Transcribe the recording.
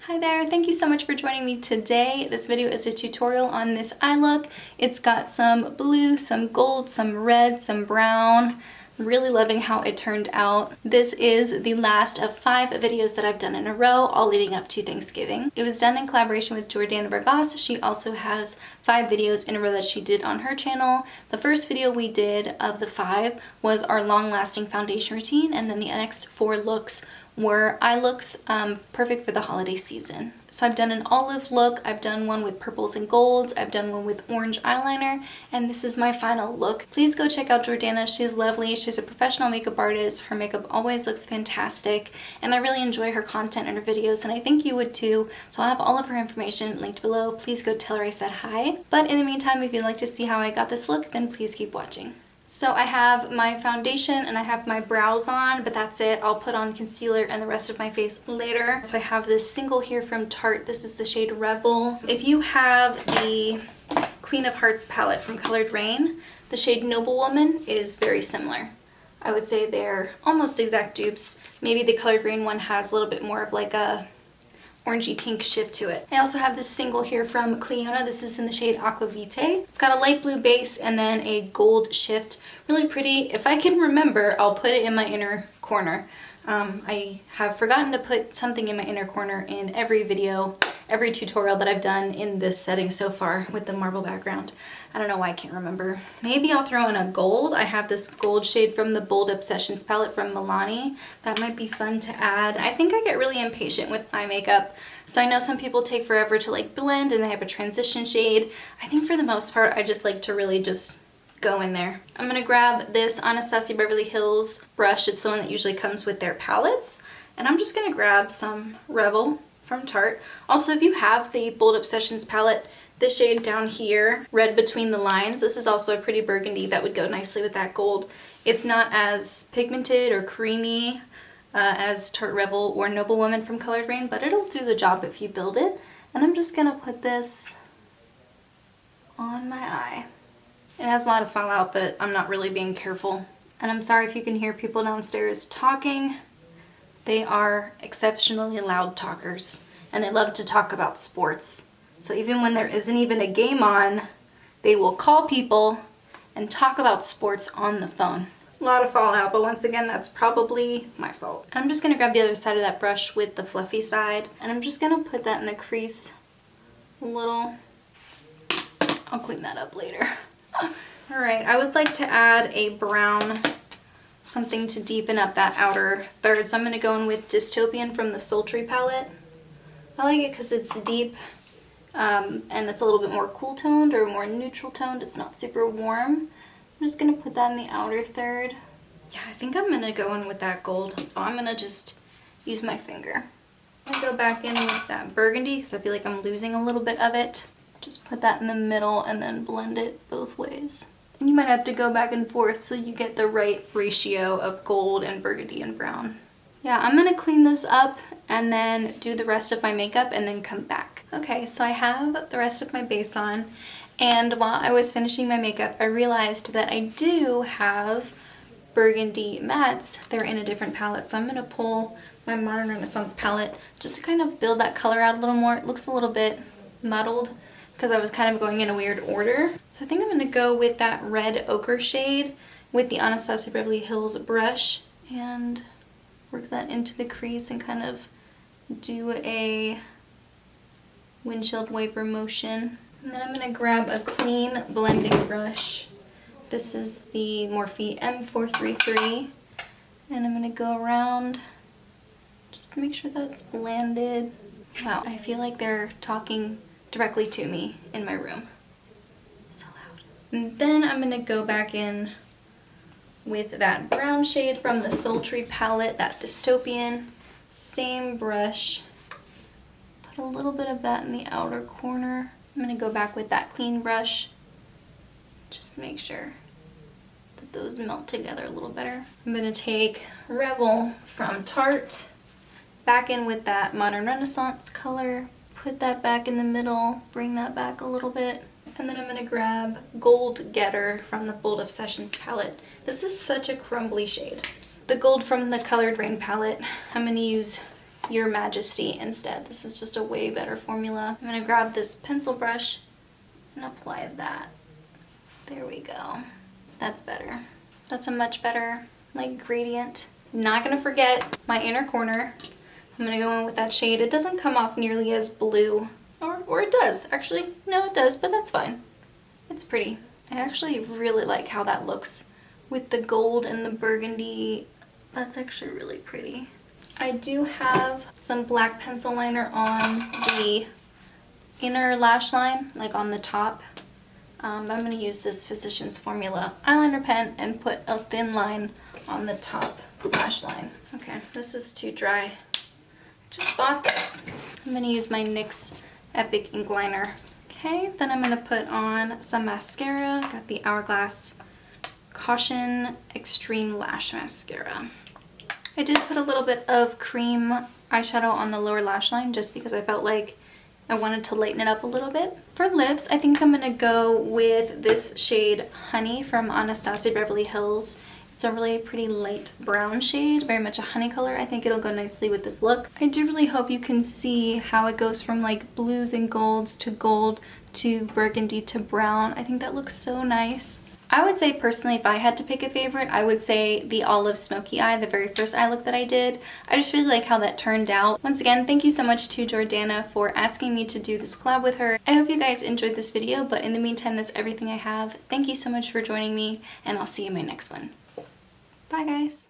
Hi there, thank you so much for joining me today. This video is a tutorial on this eye look. It's got some blue, some gold, some red, some brown. I'm really loving how it turned out. This is the last of 5 videos that I've done in a row, all leading up to Thanksgiving. It was done in collaboration with Jordana Vargas. She also has 5 videos in a row that she did on her channel. The first video we did of the 5 was our long-lasting foundation routine, and then the next 4 looks were eye looks perfect for the holiday season. So I've done an olive look, I've done one with purples and golds, I've done one with orange eyeliner, and this is my final look. Please go check out Jordana. She's lovely. She's a professional makeup artist. Her makeup always looks fantastic, and I really enjoy her content and her videos, and I think you would too. So I'll have all of her information linked below. Please go tell her I said hi. But in the meantime, if you'd like to see how I got this look, then please keep watching. So I have my foundation and I have my brows on, but that's it. I'll put on concealer and the rest of my face later. So I have this single here from Tarte. This is the shade Revel. If you have the Queen of Hearts palette from Colored Raine, the shade Noblewoman is very similar. I would say they're almost exact dupes. Maybe the Colored Raine one has a little bit more of like a orangey pink shift to it. I also have this single here from Clionadh. This is in the shade Aqua Vitae. It's got a light blue base and then a gold shift. Really pretty. If I can remember, I'll put it in my inner corner. I have forgotten to put something in my inner corner in every video, every tutorial that I've done in this setting so far with the marble background. I don't know why I can't remember. Maybe I'll throw in a gold. I have this gold shade from the Bold Obsessions palette from Milani. That might be fun to add. I think I get really impatient with eye makeup. So I know some people take forever to like blend and they have a transition shade. I think for the most part, I just like to really just go in there. I'm gonna grab this Anastasia Beverly Hills brush. It's the one that usually comes with their palettes. And I'm just gonna grab some Revel from Tarte. Also, if you have the Bold Obsessions palette, this shade down here, Red Between the Lines, this is also a pretty burgundy that would go nicely with that gold. It's not as pigmented or creamy as Tarte Revel or Noblewoman from Colored Raine, but it'll do the job if you build it. And I'm just gonna put this on my eye. It has a lot of fallout, but I'm not really being careful. And I'm sorry if you can hear people downstairs talking. They are exceptionally loud talkers, and they love to talk about sports. So even when there isn't even a game on, they will call people and talk about sports on the phone. A lot of fallout, but once again, that's probably my fault. I'm just gonna grab the other side of that brush with the fluffy side, and I'm just gonna put that in the crease a little. I'll clean that up later. All right, I would like to add a brown, something to deepen up that outer third. So I'm gonna go in with Dystopian from the Sultry palette. I like it because it's deep and it's a little bit more cool toned or more neutral toned. It's not super warm. I'm just gonna put that in the outer third. Yeah, I think I'm gonna go in with that gold. So I'm gonna just use my finger. I'm gonna go back in with that burgundy because I feel like I'm losing a little bit of it. Just put that in the middle and then blend it both ways. And you might have to go back and forth so you get the right ratio of gold and burgundy and brown. Yeah, I'm gonna clean this up and then do the rest of my makeup and then come back. Okay, so I have the rest of my base on, and while I was finishing my makeup, I realized that I do have burgundy mattes. They're in a different palette, so I'm gonna pull my Modern Renaissance palette just to kind of build that color out a little more. It looks a little bit muddled because I was kind of going in a weird order. So I think I'm gonna go with that red ochre shade with the Anastasia Beverly Hills brush and work that into the crease and kind of do a windshield wiper motion. And then I'm gonna grab a clean blending brush. This is the Morphe M433. And I'm gonna go around just to make sure that it's blended. Wow, I feel like they're talking directly to me in my room. So loud. And then I'm gonna go back in with that brown shade from the Sultry palette, that Dystopian. Same brush. Put a little bit of that in the outer corner. I'm gonna go back with that clean brush just to make sure that those melt together a little better. I'm gonna take Revel from Tarte, back in with that Modern Renaissance color, put that back in the middle, bring that back a little bit, and then I'm gonna grab Gold Getter from the Bold Obsessions palette. This is such a crumbly shade. The gold from the Colored Raine palette, I'm gonna use your Majesty instead. This is just a way better formula. I'm gonna grab this pencil brush and apply that. There we go. That's better. That's a much better like gradient. Not gonna forget my inner corner. I'm gonna go in with that shade. It doesn't come off nearly as blue, or it does. Actually, no it does, but that's fine. It's pretty. I actually really like how that looks with the gold and the burgundy. That's actually really pretty. I do have some black pencil liner on the inner lash line, like on the top. But I'm going to use this Physicians Formula eyeliner pen and put a thin line on the top lash line. Okay, this is too dry. Just bought this. I'm going to use my NYX Epic Ink Liner. Okay, then I'm going to put on some mascara. Got the Hourglass Caution Extreme Lash Mascara. I did put a little bit of cream eyeshadow on the lower lash line just because I felt like I wanted to lighten it up a little bit. For lips, I think I'm going to go with this shade Honey from Anastasia Beverly Hills. It's a really pretty light brown shade, very much a honey color. I think it'll go nicely with this look. I do really hope you can see how it goes from like blues and golds to gold to burgundy to brown. I think that looks so nice. I would say personally, if I had to pick a favorite, I would say the Olive Smoky Eye, the very first eye look that I did. I just really like how that turned out. Once again, thank you so much to Jordana for asking me to do this collab with her. I hope you guys enjoyed this video, but in the meantime, that's everything I have. Thank you so much for joining me, and I'll see you in my next one. Bye guys!